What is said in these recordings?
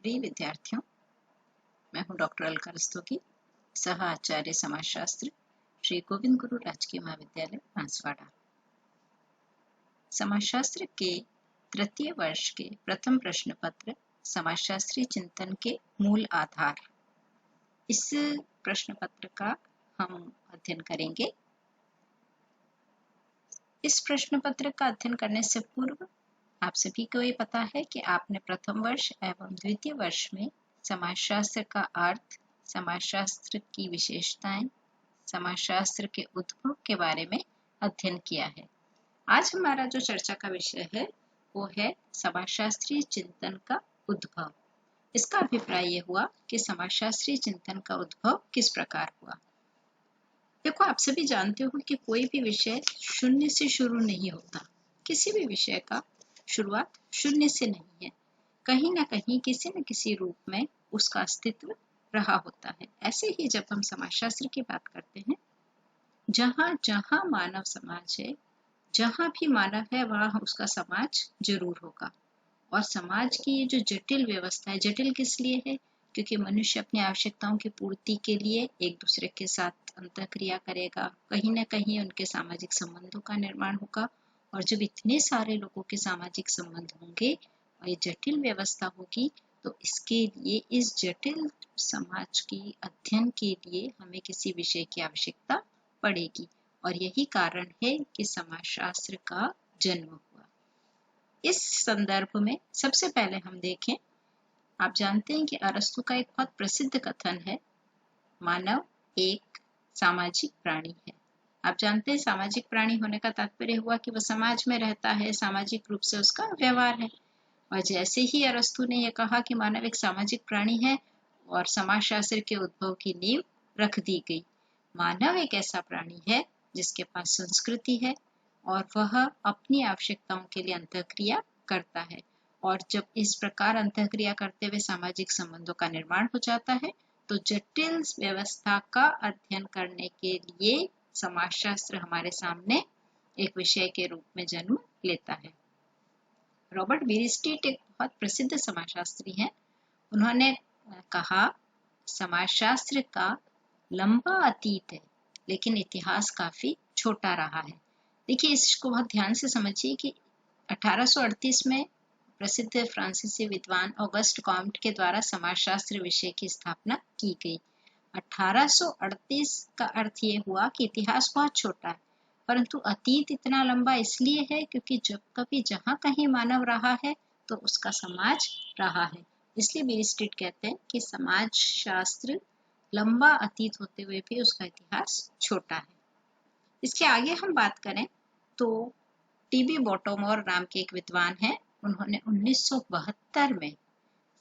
प्रिय विद्यार्थियों, मैं हूं डॉक्टर अलका रस्तोगी, सह आचार्य समाजशास्त्र, श्री गोविंद गुरु राजकीय महाविद्यालय बांसवाड़ा। समाजशास्त्र के तृतीय वर्ष के प्रथम प्रश्न पत्र समाजशास्त्रीय चिंतन के मूल आधार, इस प्रश्न पत्र का हम अध्ययन करेंगे। इस प्रश्न पत्र का अध्ययन करने से पूर्व आप सभी को ये पता है कि आपने प्रथम वर्ष एवं द्वितीय वर्ष में समाजशास्त्र का अर्थ, समाजशास्त्र की विशेषताएं, समाजशास्त्र के उद्भव के बारे में अध्ययन किया है। आज हमारा जो चर्चा का विषय है वो है समाजशास्त्रीय चिंतन का उद्भव। इसका अभिप्राय ये हुआ कि समाजशास्त्रीय चिंतन का उद्भव किस प्रकार हुआ। देखो, आप सभी जानते हो कि कोई भी विषय शून्य से शुरू नहीं होता। किसी भी विषय का शुरुआत शून्य से नहीं है, कहीं ना कहीं किसी न किसी रूप में उसका अस्तित्व रहा होता है। ऐसे ही जब हम समाजशास्त्र की बात करते हैं, जहाँ जहाँ मानव समाज है, जहाँ भी मानव है वहाँ उसका समाज जरूर होगा। और समाज की ये जो जटिल व्यवस्था है, जटिल किस लिए है? क्योंकि मनुष्य अपनी आवश्यकताओं की पूर्ति के लिए एक दूसरे के साथ अंतःक्रिया करेगा, कहीं ना कहीं उनके सामाजिक संबंधों का निर्माण होगा। और जब इतने सारे लोगों के सामाजिक संबंध होंगे और ये जटिल व्यवस्था होगी, तो इसके लिए, इस जटिल समाज की अध्ययन के लिए हमें किसी विषय की आवश्यकता पड़ेगी। और यही कारण है कि समाजशास्त्र का जन्म हुआ। इस संदर्भ में सबसे पहले हम देखें, आप जानते हैं कि अरस्तु का एक बहुत प्रसिद्ध कथन है, मानव एक सामाजिक प्राणी है। आप जानते हैं सामाजिक प्राणी होने का तात्पर्य हुआ कि वह समाज में रहता है, सामाजिक रूप से उसका व्यवहार है। और जैसे ही अरस्तु ने यह कहा कि मानव एक सामाजिक प्राणी है और समाजशास्त्र के उद्भव की नींव रख दी गई। मानव एक ऐसा प्राणी है जिसके पास संस्कृति है और वह अपनी आवश्यकताओं के लिए अंतःक्रिया करता है। और जब इस प्रकार अंतःक्रिया करते हुए सामाजिक संबंधों का निर्माण हो जाता है, तो जटिल व्यवस्था का अध्ययन करने के लिए समाजशास्त्र हमारे सामने एक विषय के रूप में जन्म लेता है। रॉबर्ट बीरस्टीट एक बहुत प्रसिद्ध समाजशास्त्री हैं। उन्होंने कहा, समाजशास्त्र का लंबा अतीत है लेकिन इतिहास काफी छोटा रहा है। देखिए, इसको बहुत ध्यान से समझिए कि 1838 में प्रसिद्ध फ्रांसीसी विद्वान ऑगस्ट कॉम्ट के द्वारा समाजशास्त्र विषय की स्थापना की गई। 1838 का अर्थ ये हुआ कि इतिहास बहुत छोटा है, परंतु अतीत इतना लंबा इसलिए है क्योंकि जब कभी जहाँ कहीं मानव रहा है तो उसका समाज रहा है। इसलिए बीरस्टीट कहते हैं कि समाज शास्त्र लंबा अतीत होते हुए भी उसका इतिहास छोटा है। इसके आगे हम बात करें तो टीबी बॉटोमोर नाम के एक विद्वान हैं। उन्होंने 1972 में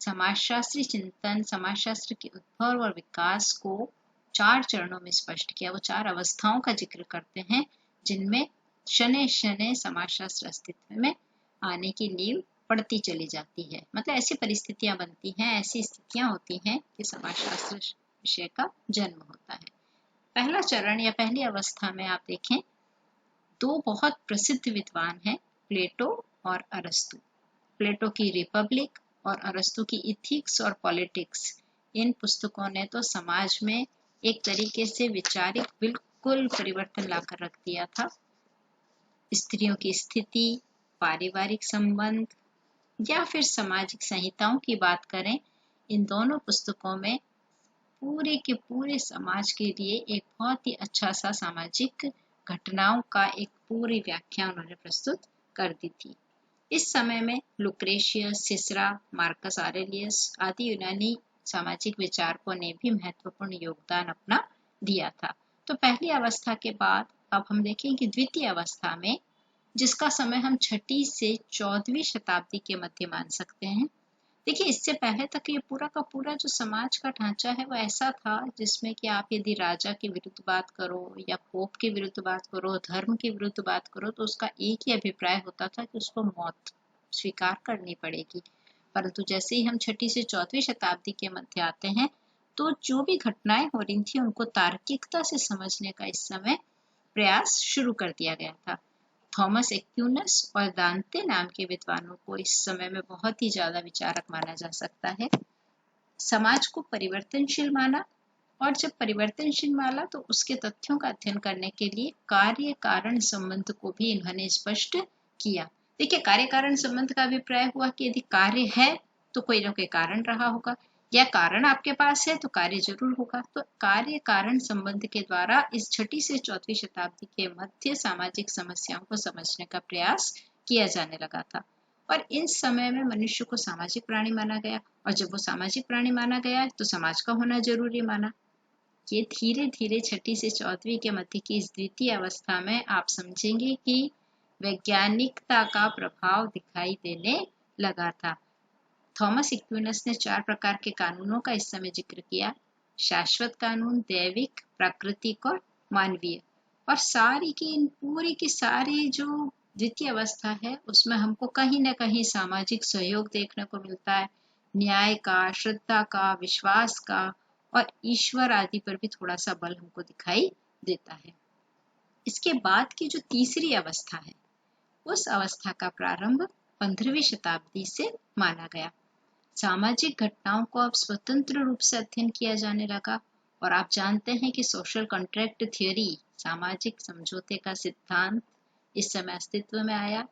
समाजशास्त्री चिंतन, समाजशास्त्र के उद्भव और विकास को 4 चरणों में स्पष्ट किया। वो 4 अवस्थाओं का जिक्र करते हैं जिनमें शनै शनै समाजशास्त्र अस्तित्व में आने की नींव पड़ती चली जाती है। मतलब ऐसी परिस्थितियां बनती हैं, ऐसी स्थितियां होती हैं कि समाजशास्त्र विषय का जन्म होता है। पहला चरण या पहली अवस्था में आप देखें, 2 बहुत प्रसिद्ध विद्वान हैं, प्लेटो और अरस्तु। प्लेटो की रिपब्लिक और अरस्तु की इथिक्स और पॉलिटिक्स, इन पुस्तकों ने तो समाज में एक तरीके से वैचारिक बिल्कुल परिवर्तन लाकर रख दिया था। स्त्रियों की स्थिति, पारिवारिक संबंध या फिर सामाजिक संहिताओं की बात करें, इन दोनों पुस्तकों में पूरे के पूरे समाज के लिए एक बहुत ही अच्छा सा सामाजिक घटनाओं का एक पूरी व्याख्या उन्होंने प्रस्तुत कर दी थी। इस समय में लुक्रेशियस, सिसरा, मार्कस ऑरेलियस आदि यूनानी सामाजिक विचारकों ने भी महत्वपूर्ण योगदान अपना दिया था। तो पहली अवस्था के बाद अब हम देखें कि द्वितीय अवस्था में, जिसका समय हम 6वीं से 14वीं शताब्दी के मध्य मान सकते हैं। देखिए, इससे पहले तक ये पूरा का पूरा जो समाज का ढांचा है वो ऐसा था जिसमें कि आप यदि राजा के विरुद्ध बात करो या पोप के विरुद्ध बात करो, धर्म के विरुद्ध बात करो, तो उसका एक ही अभिप्राय होता था कि उसको मौत स्वीकार करनी पड़ेगी। परंतु जैसे ही हम 6वीं से 14वीं शताब्दी के मध्य आते हैं, तो जो भी घटनाएं हो रही थी उनको तार्किकता से समझने का इस समय प्रयास शुरू कर दिया गया था। थॉमस एक्विनस और दांते नाम के विद्वानों को इस समय में बहुत ही ज्यादा विचारक माना जा सकता है। समाज को परिवर्तनशील माना, और जब परिवर्तनशील माना तो उसके तथ्यों का अध्ययन करने के लिए कार्य कारण संबंध को भी इन्होंने स्पष्ट किया। देखिए, कार्य कारण संबंध का अभिप्राय हुआ कि यदि कार्य है तो कोई ना कोई कारण रहा होगा, या कारण आपके पास है तो कार्य जरूर होगा। तो कार्य कारण संबंध के द्वारा इस 6वीं से 4वीं शताब्दी के मध्य सामाजिक समस्याओं को समझने का प्रयास किया जाने लगा था। और इस समय में मनुष्य को सामाजिक प्राणी माना गया, और जब वो सामाजिक प्राणी माना गया तो समाज का होना जरूरी माना। ये धीरे धीरे 6वीं से 4वीं के मध्य की इस द्वितीय अवस्था में आप समझेंगे कि वैज्ञानिकता का प्रभाव दिखाई देने लगा था। थॉमस एक्विनस ने 4 प्रकार के कानूनों का इस समय जिक्र किया: शाश्वत कानून, दैविक, प्राकृतिक और मानवीय। और पूरी की सारी जो द्वितीय अवस्था है उसमें हमको कहीं ना कहीं सामाजिक सहयोग देखने को मिलता है, न्याय का, श्रद्धा का, विश्वास का और ईश्वर आदि पर भी थोड़ा सा बल हमको दिखाई देता है। इसके बाद की जो तीसरी अवस्था है, उस अवस्था का प्रारंभ 15वीं शताब्दी से माना गया। सामाजिक घटनाओं को अब स्वतंत्र रूप से अध्ययन किया जाने लगा, और आप जानते हैं कि सोशल कॉन्ट्रैक्ट थ्योरी, सामाजिक समझौते का सिद्धांत, इस समय अस्तित्व में आया।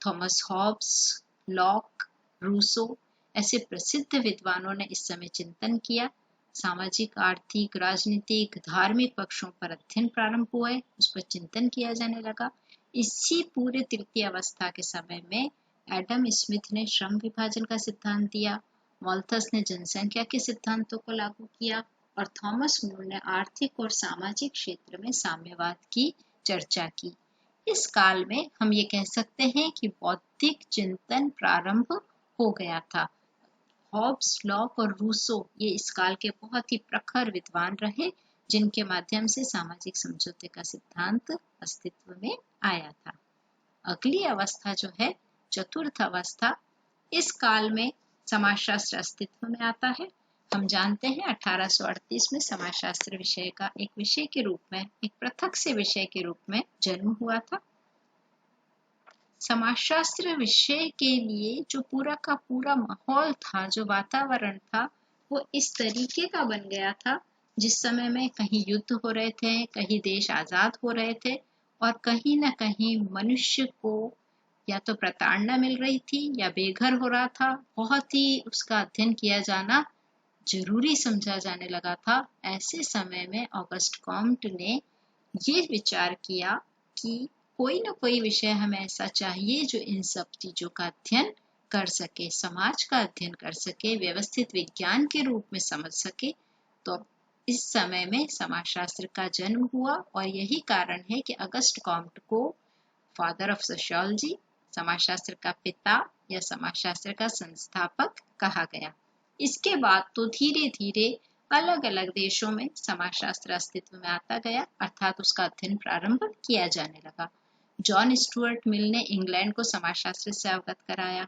थॉमस हॉब्स, लॉक, रूसो ऐसे प्रसिद्ध विद्वानों ने इस समय चिंतन किया। सामाजिक, आर्थिक, राजनीतिक, धार्मिक पक्षों पर अध्ययन प्रारंभ हुए, उस पर चिंतन किया जाने लगा। इसी पूरे तृतीय अवस्था के समय में एडम स्मिथ ने श्रम विभाजन का सिद्धांत दिया, मॉल्थस ने जनसंख्या के सिद्धांतों को लागू किया, और थॉमस मूर ने आर्थिक और सामाजिक क्षेत्र में साम्यवाद की चर्चा की। इस काल में हम ये कह सकते हैं कि बौद्धिक चिंतन प्रारंभ हो गया था। हॉब्स, लॉक और रूसो ये इस काल के बहुत ही प्रखर विद्वान रहे, जिनके माध्यम से सामाजिक समझौते का सिद्धांत अस्तित्व में आया था। अगली अवस्था जो है, चतुर्थ अवस्था, इस काल में समाजशास्त्र अस्तित्व में आता है। हम जानते हैं 1838 में समाजशास्त्र विषय का एक विषय के रूप में, एक पृथक से विषय के रूप में जन्म हुआ था। समाजशास्त्र विषय के लिए जो पूरा का पूरा माहौल था, जो वातावरण था, वो इस तरीके का बन गया था जिस समय में कहीं युद्ध हो रहे थे, कहीं देश आजाद हो रहे थे, और कहीं ना कहीं मनुष्य को या तो प्रताड़ना मिल रही थी या बेघर हो रहा था। बहुत ही उसका अध्ययन किया जाना जरूरी समझा जाने लगा था। ऐसे समय में ऑगस्ट कॉम्ट ने ये विचार किया कि कोई ना कोई विषय हमें ऐसा चाहिए जो इन सब चीजों का अध्ययन कर सके, समाज का अध्ययन कर सके, व्यवस्थित विज्ञान के रूप में समझ सके। तो इस समय में समाजशास्त्र का जन्म हुआ, और यही कारण है कि ऑगस्ट कॉम्ट को फादर ऑफ सोशियोलॉजी, समाजशास्त्र का पिता या समाजशास्त्र का संस्थापक कहा गया। इसके बाद तो धीरे धीरे अलग अलग देशों में समाजशास्त्र अस्तित्व में आता गया, अर्थात उसका अध्ययन प्रारंभ किया जाने लगा। जॉन स्टुअर्ट मिल ने इंग्लैंड को समाजशास्त्र से अवगत कराया।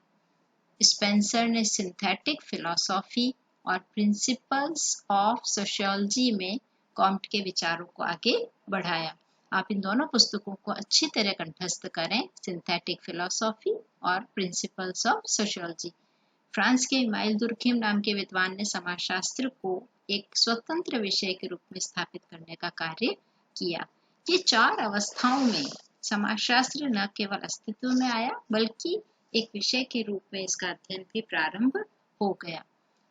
स्पेंसर ने सिंथेटिक फिलॉसफी और प्रिंसिपल्स ऑफ सोशियोलॉजी में कॉम्ट के विचारों को आगे बढ़ाया। आप इन दोनों पुस्तकों को अच्छी तरह कंठस्थ करें, सिंथेटिक फिलॉसफी और प्रिंसिपल्स ऑफ सोशियोलॉजी। फ्रांस के इमाइल दुर्खिम नाम के विद्वान ने समाजशास्त्र को एक स्वतंत्र विषय के रूप में स्थापित करने का कार्य किया। ये 4 अवस्थाओं में समाजशास्त्र न केवल अस्तित्व में आया, बल्कि एक विषय के रूप में इसका अध्ययन भी प्रारंभ हो गया।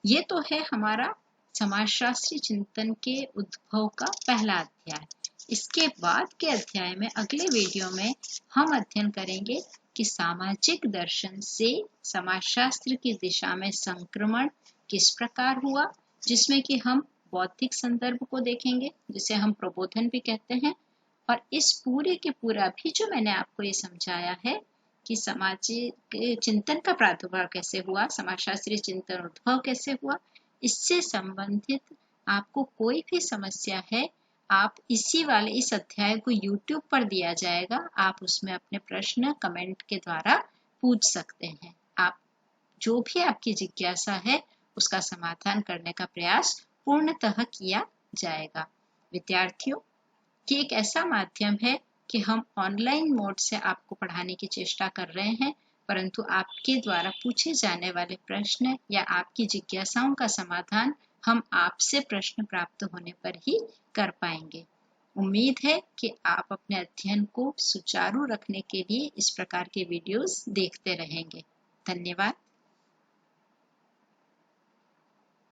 ये तो है हमारा समाजशास्त्री चिंतन के उद्भव का पहला अध्याय। इसके बाद के अध्याय में, अगले वीडियो में, हम अध्ययन करेंगे कि सामाजिक दर्शन से समाजशास्त्र की दिशा में संक्रमण किस प्रकार हुआ, जिसमें कि हम बौद्धिक संदर्भ को देखेंगे, जिसे हम प्रबोधन भी कहते हैं। और इस पूरे के पूरा भी जो मैंने आपको ये समझाया है कि सामाजिक चिंतन का प्रादुर्भाव कैसे हुआ, समाजशास्त्रीय चिंतन उद्भव कैसे हुआ, इससे संबंधित आपको कोई भी समस्या है, आप इस अध्याय को YouTube पर दिया जाएगा, आप उसमें अपने प्रश्न कमेंट के द्वारा पूछ सकते हैं। आप जो भी आपकी जिज्ञासा है उसका समाधान करने का प्रयास पूर्णतः किया जाएगा। विद्यार्थियों, ये एक ऐसा माध्यम है कि हम ऑनलाइन मोड से आपको पढ़ाने की चेष्टा कर रहे हैं, परंतु आपके द्वारा पूछे जाने वाले प्रश्न या आपकी जिज्ञासाओं का समाधान हम आपसे प्रश्न प्राप्त होने पर ही कर पाएंगे। उम्मीद है कि आप अपने अध्ययन को सुचारू रखने के लिए इस प्रकार के वीडियोस देखते रहेंगे। धन्यवाद।